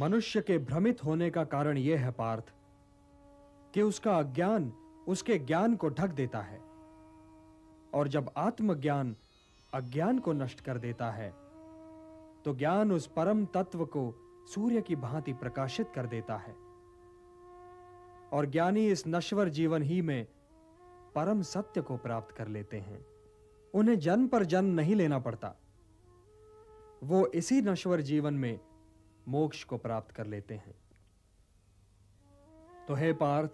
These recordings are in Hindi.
मनुष्य के भ्रमित होने का कारण यह है पार्थ कि उसका अज्ञान उसके ज्ञान को ढक देता है, और जब आत्मज्ञान अज्ञान को नष्ट कर देता है तो ज्ञान उस परम तत्व को सूर्य की भांति प्रकाशित कर देता है, और ज्ञानी इस नश्वर जीवन ही में परम सत्य को प्राप्त कर लेते हैं। उन्हें जन्म पर जन्म नहीं लेना पड़ता, वो इसी नश्वर जीवन में मोक्ष को प्राप्त कर लेते हैं। तो हे पार्थ,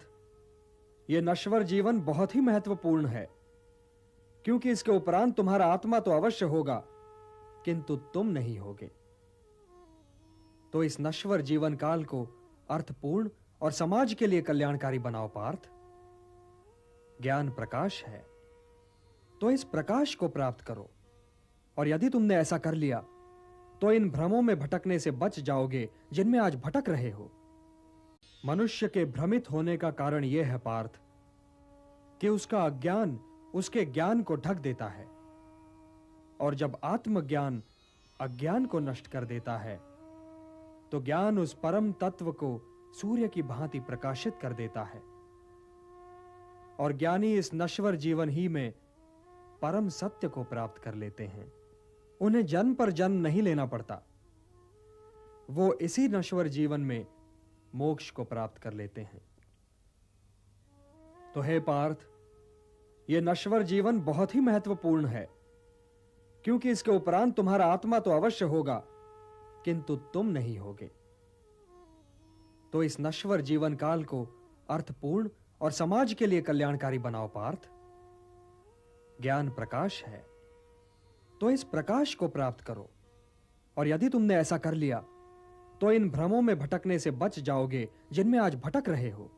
यह नश्वर जीवन बहुत ही महत्वपूर्ण है, क्योंकि इसके उपरांत तुम्हारा आत्मा तो अवश्य होगा, किंतु तुम नहीं होगे। तो इस नश्वर जीवन काल को अर्थपूर्ण और समाज के लिए कल्याणकारी बनाओ पार्थ। ज्ञान प्रकाश है, तो इस प्रकाश को प्राप्त करो, और यदि तुमने ऐसा कर लिया तो इन भ्रमों में भटकने से बच जाओगे जिनमें आज भटक रहे हो। मनुष्य के भ्रमित होने का कारण यह है पार्थ कि उसका अज्ञान उसके ज्ञान को ढक देता है, और जब आत्मज्ञान अज्ञान को नष्ट कर देता है तो ज्ञान उस परम तत्व को सूर्य की भांति प्रकाशित कर देता है, और ज्ञानी इस नश्वर जीवन ही में परम सत्य को प्राप्त कर लेते हैं। उन्हें जन्म पर जन्म नहीं लेना पड़ता, वो इसी नश्वर जीवन में मोक्ष को प्राप्त कर लेते हैं। तो हे पार्थ, यह नश्वर जीवन बहुत ही महत्वपूर्ण है, क्योंकि इसके उपरांत तुम्हारा आत्मा तो अवश्य होगा, किंतु तुम नहीं होगे। तो इस नश्वर जीवन काल को अर्थपूर्ण और समाज के लिए कल्याणकारी बनाओ पार्थ। ज्ञान प्रकाश है, तो इस प्रकाश को प्राप्त करो, और यदि तुमने ऐसा कर लिया तो इन भ्रमों में भटकने से बच जाओगे जिनमें आज भटक रहे हो।